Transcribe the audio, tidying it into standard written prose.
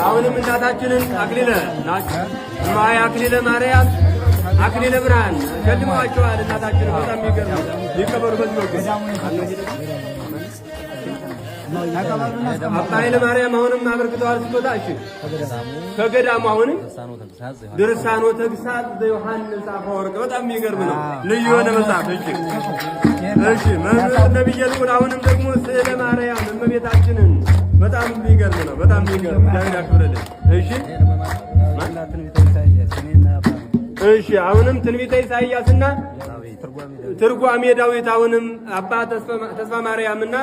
አሁንም እናታችንን አክሊለ ማያ አክሊለ ማርያም አክሊለ ብርሃን ሸልመዋቸዋል። እናታችንን በጣም የሚገርም ይከበሩ። አባ ኃይለ ማርያም አሁንም አበርክተዋል ስጦታ። እሺ ከገዳሙ አሁንም ድርሳኖ ተግሳጽ ዘዮሐንስ አፈወርቅ በጣም የሚገርም ነው። ልዩ የሆነ መጽሐፍ። እሺ መምህር ነብየ ልዑል አሁንም ደግሞ ስዕለ ማርያም እመቤታችንን በጣም የሚገርም ነው። በጣም የሚገርም እግዚአብሔር ያክብርልን። እሺ አሁንም ትንቢተ ኢሳይያስና ትርጓሜ ዳዊት አሁንም አባ ተስፋ ማርያምና